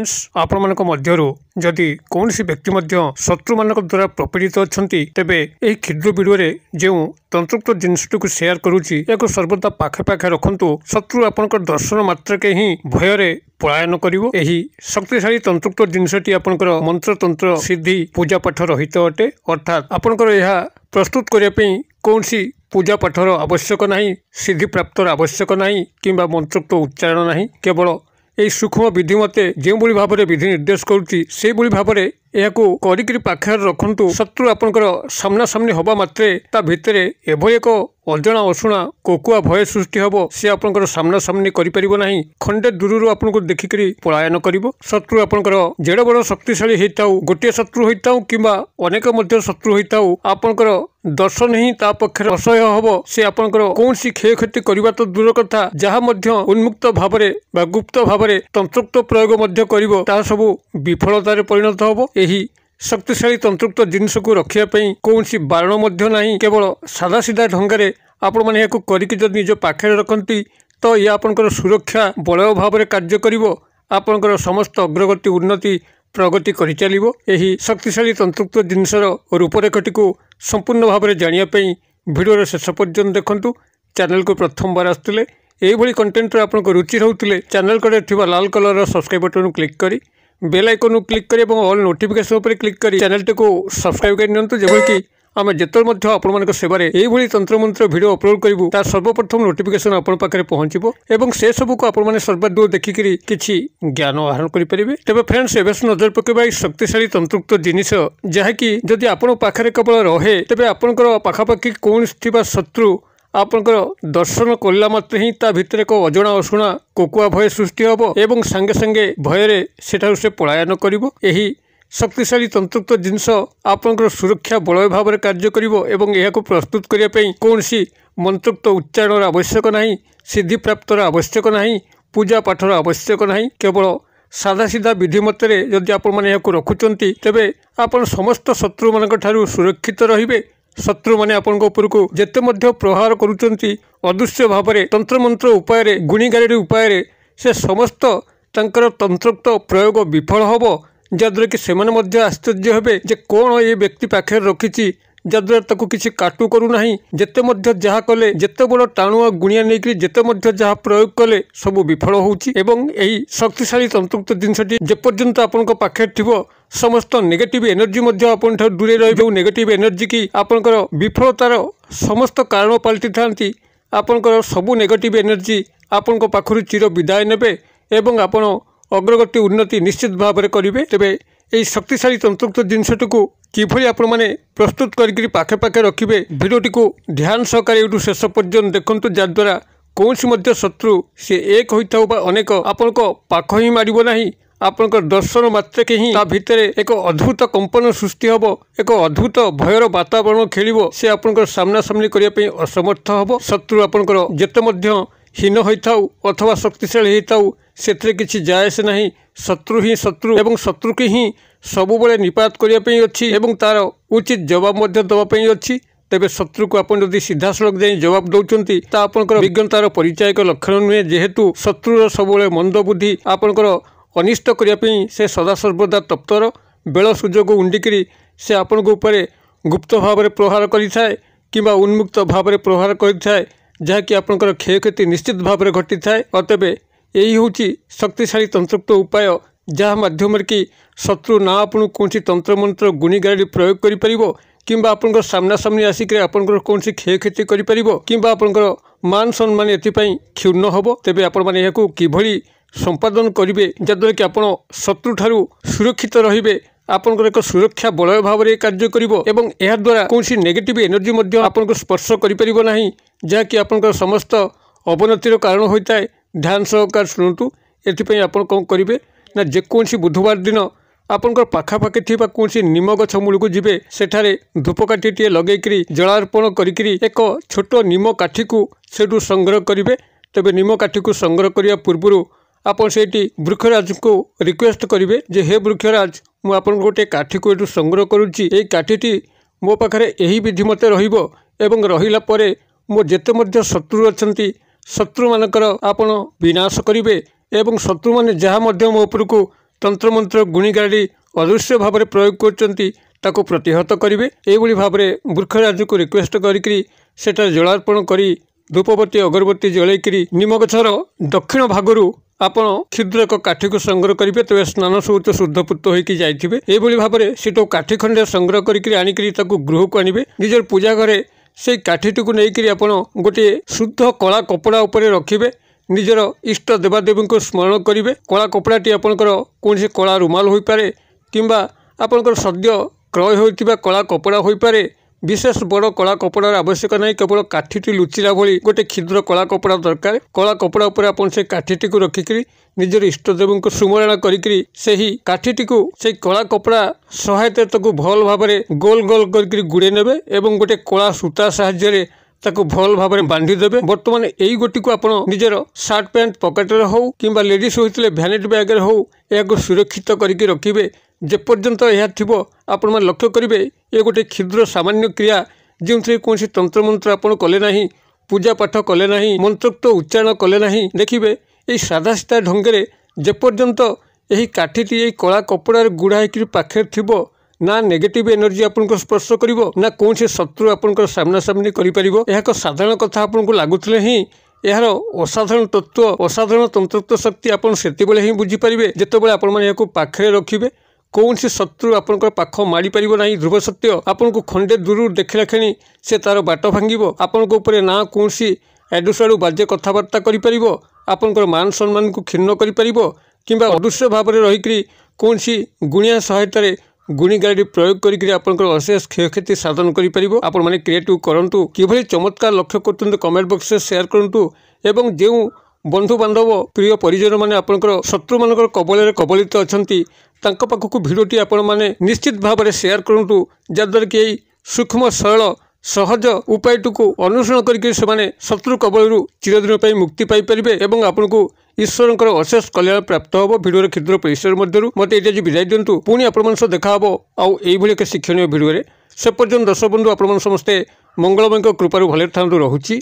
Friends आपण मानक मध्यरु जदि कौन सी व्यक्ति मध्य शत्रु मानक द्वारा प्रपीड़ित अछंती तेबे एही क्षुद्र वीडियो रे जेउ तंत्रयुक्त जिनसटी को शेयर करूची याको सर्वदा पाखे पाखे रखंतु। शत्रु आपनकर दर्शन मात्र के ही भय रे पलायन करिवो। एही शक्तिशाली तंत्रयुक्त जिनसटी आपनकर मंत्र तंत्र सिद्धि पूजा पाठ रहित अटे, अर्थात आपनकर यह प्रस्तुत करिया पई कौनसी पूजा पाठर आवश्यक नहीं, सिद्धि प्राप्तर आवश्यक नहीं किंबा मंत्रोक्त उच्चारण नहीं। केवल यही सूक्ष्म विधि मते जो भाव में विधि निर्देश करुच्ची से भाव में यह करी पाखे रखु। शत्रु आपंकर सामना सामनी हवा मात्रे ता भितर एभली एक अजणा अशुणा कोकुआ भय सृष्टि हम सी आपंकर सामना सामनी करें खंडे दूर आपको देखिक पलायन कर। शत्रु आपंकर जेड़ बड़ शक्तिशाली होता हूँ, गोटे शत्रु होता हूँ कि अनेक शत्रु होता हूँ, आपंकर दर्शन ही ता पक्षे असह्य हम से आपंकर कौन सी क्षयक्षति करने तो दूर कथा जहाँ उन्मुक्त भाव में गुप्त भाव में तंत्रोक्त प्रयोग कर सबू विफलतार परिणत हम। यही शक्तिशाली तंत्रोक्त जिनस को रखापी कौन सी बारण नहीं, केवल सादा सीधा ढंगे आपण मैंने करके निज पाखे रखती तो यह आपंकर सुरक्षा बलय भाव में कार्य कर आपंकर समस्त अग्रगति उन्नति प्रगति कर चलो। यही शक्तिशाली तंत्रयुक्त जिनसर रूपरेखटी को संपूर्ण भाव में जानापी भिडियो शेष पर्यंत देखूँ। चैनल को प्रथम बार आसुले यही कंटेंट आपको रुचि रोते चैनल कड़े थी लाल कलर सब्सक्राइब बटन क्लिक करी बेल आइकन क्लिक करी ऑल नोटिफिकेशन पर क्लिक करी चैनल को सब्सक्राइब कर जबकि आम जिते आपण सेवार यही तंत्र मंत्र भिडियो अपलोड करूँ तार सर्वप्रथम नोटिफिकेशन आपण पाखे पहुँचो और से सबू को आपण सर्वादूर देखिक किसी ज्ञान आहरण करेंगे। तेज फ्रेंड्स एवं नजर पकेबा शक्तिशाली तंत्रयुक्त जिनिस जहाँकि जदि आपण पाखे केवल रहे तेज आपंकर पाखापाखि कौन शत्रु आपंकर दर्शन कला मात्र ही ता भितर एक अजणा अशुणा कोकुआ भय सृष्टि हम एवं सांगे सांगे भୟରେ सेठारु से पलायन करिवो। एही शक्तिशाली तंत्रयुक्त जिनस आपंकर सुरक्षा बलय भाव में कार्य करिवो एवं यह प्रस्तुत करिया पई कौनसी मंत्रोक्त उच्चारण आवश्यक नहीं, सिद्धि प्राप्तर आवश्यक नहीं, पूजा पाठर आवश्यक नहीं। केवल सादा सीधा विधि मतरे जदि आपण माने याको रखुचंती तेबे आपण समस्त शत्रु मानक ठारू सुरक्षित रहिबे। शत्रु माने आपण उपर को जेते मध्य प्रहार करुचंती अदृश्य भाव में तंत्र मंत्र उपाय गुणीगारी उपाय से समस्त तंकर तंत्रोक्त प्रयोग विफल हम जद्वारा कि सेमाने मध्य आश्चर्य हेबे जे कौन ये व्यक्ति पाखे रखी जद्वारा ताकू किसी काटू करू नहीं। जेते मध्य जहाँ कले जेते बड़ टाणुआ गुणिया नहीं जेते मध्य जहाँ प्रयोग कले सब विफल होउची एवं यही शक्तिशाली तंत्रयुक्त जिनसटी जेपर्यंत आपन पाखे थिबो समस्त नेगेटिव एनर्जी मध्य आपन ठार दूरे रही जो नेगेटिव एनर्जी की आपनकर विफलतार समस्त कारण पलटि थांती आपनकर सबु नेगेटिव एनर्जी आपन पाखरु चिर विदाय नेबे एवं आपन अग्रगति उन्नति निश्चित भाव में करेंगे। तेबे यही शक्तिशाली तंत्रयुक्त जिनसटी को किभली आपण माने प्रस्तुत करके पाखे पाखे रखिए भिडियोटी को ध्यान सहकारे यूट्यूब शेष पर्यंत देखूँ जद्वारा कौन सी मध्य शत्रु सी एक होता हो अनेक आपण पाख ही मारिब नहीं। आपंकर दर्शन मात्र के ही भितर एक अद्भुत कंपन सृष्टि हम एक अद्भुत भयर वातावरण खेल से आपंकर सामना सामनी करने असमर्थ हम। शत्रु आपंकर जेते हीन होता अथवा शक्तिशाली होता से किसी जायस नहीं। शत्रु ही शत्रु एवं शत्रु की ही सबु बड़े निपात करने अच्छी एवं तार उचित जवाब देवाई अच्छी। तेबे शत्रु को आपन जदि सीधा सड़क जाई जवाब दौरान आपंकर विज्ञतार परिचायक लक्षण नुहे जेहेतु शत्रुर सबुले मंद बुद्धि आपंकर अनिष्ट करने से सदा सर्वदा तप्तर बेल सुजोग उंडिकी से आपण उपरे गुप्त भाव में प्रहार करें कि उन्मुक्त भाव में प्रहार करें जहाँकि आपंकर क्षयक्षति निश्चित भाव में घटी थाए। अतएव यही हूँ शक्तिशाली तंत्रयुक्त उपाय जहाँ मध्यम कि शत्रु ना आपन कौन तंत्र मंत्र गुणीगारी प्रयोग कर किंबा आपंकर सामना सामनी आसिक आपंकर कौन क्षयक्षति कर किंबा आपंकर मान सम्मान एथिपाई क्षुण्ण हम। तेबे आपण माने याकू किभली संपादन करेंगे जद्वारा कि आपण शत्रु ठारू सुरक्षित रहिबे आपंकर एक सुरक्षा बलय भाव में कार्य करिवो एवं एहा द्वारा कौन नेगेटिव एनर्जी मध्य आपनको स्पर्श करिपरिबो नाही जहाँकि आपंकर समस्त अवनतिर कारण होता है। ध्यान सहकार शुणु एथिपाई आपण कौन करेंगे ना जेकोसी बुधवार दिन आपंकर पाखापाखि थिबा कौन निम गछ मूल को जीवे सेठारे धूपकाठी लगेकरी जलार्पण करी एक छोट निम काठी को सेठू संग्रह करेंगे। तेबे निम काठी को संग्रह करने पूर्व आपन से वृक्षराज को रिक्वेस्ट करेंगे जे हे वृक्षराज मुझे गोटे काठी को ये संग्रह करुच्ची ये काठीटी मो पाखे यही विधि मते रहिबो एवं रहिला परे मो जेते शत्रु अच्छा शत्रु मानकर आपण विनाश करेंगे एवं शत्रु मैंने जहाँ मो उपर को तंत्रमंत्र गुणीगाड़ी अदृश्य भाव में प्रयोग कर प्रतिहत करेंगे। यही भाव में वृक्षराज को रिक्वेस्ट करी सेटा जलार्पण करी धूपबत्ती अगरबत्ती जलैकरी निम गछर दक्षिण भागरू आपण क्षुद्र एक काठी को संग्रह करेंगे। तेज स्नान सहित शुद्धपूत होकर जाइए। यही भाव में से काठी खंडे संग्रह करी गृह को आनिबे। निजर पूजा घरे से काठीटी को लेकर आप गोटे शुद्ध कला कपड़ा उपरे रखिए। निजर इष्ट देवादेवी को स्मरण करेंगे। कला कपड़ाटी आपंकर कौन कला रुमाल हो पारे किंबा आपंकर सद्य क्रय होता कला कपड़ा हो पारे। विशेष बड़ कला कपड़ार आवश्यक नहीं, केवल काठीटी लुचिला भली गोटे क्षुद्र कला कपड़ा दरकार। कला कपड़ा उपर आपन से काठीटी को रखिकी निजर इष्टदेवी को सुमरणा करी से काठीटी को से कला कपड़ा सहायता भल भाव में गोल गोल कर गुड़े नेबे एवं गोटे कला सूता साहाय्य ताको भल भाव में बांधी देबे। बर्तमान यही गोटी को आपण निजर सार्ट पैंट पकेट हो किंबा लेडीज होते भैनिटी बैग हो या सुरक्षित करके रखिए। जेपर्यंत यह थी आपण मैंने लक्ष्य करेंगे ये गोटे क्षुद्र सामान्य क्रिया जो कौन तंत्रमंत्र आपड़ कले ना, पूजा पाठ कले ना, मंत्रोक्त उच्चारण कले ना। देखिए ये सादा सीधा ढंगे जेपर्यंत यही काठीटी यही कला कपड़ार गुड़ा होकर पाखे थी ना नेगेटिव एनर्जी आपको स्पर्श करिवो ना कौन शत्रु आपंकर सामना सामनी करिपरिवो। यह एक साधारण कथा आपको लगुले ही यार असाधारण तत्व असाधारण तंत्रत्व शक्ति आप से बुझीपारे जितेबाला आपण पाखे रखिए। कौन शत्रु आपंकर पाख माड़ी पार ना। ध्रुव सत्य आपन को खंडे दूर देखला क्षणी से तार बाट भांग आपण को ना कौन एडु साडू बाजे कथबार्ता कर मान सम्मान को क्षीण कर किंबा अदृश्य भाव में रहीकि कौन गुणिया सहायतार गुणीगाड़ी प्रयोग करके अशेष क्षयक्षति साधन करें। आपण मैंने क्रिएटिव करूँ कि चमत्कार लक्ष्य कर कमेंट बॉक्स में शेयर करूँ। एवं जो बंधु बांधव प्रिय परिजन मैंने आपंकर शत्रु मान कबल कबलित अच्छा पाखक भिडटी आपण मैंने निश्चित भाव में शेयर करूँ जहाद्वारा कि सूक्ष्म सरल सहज उपायटी को अनुसरण करके शत्रु कबल चिरदिन पर मुक्ति पाइपर एवं आपन को ईश्वर अशेष कल्याण प्राप्त हो। भिडियो क्षुद्र परिसर मध्य मत ये विदाय दिंतु पुणी आपण देखा आउ एक शिक्षणीय भिडियो से पर्यटन दर्शक बंधु आपण समस्ते मंगलमय कृपार भले था रहुची।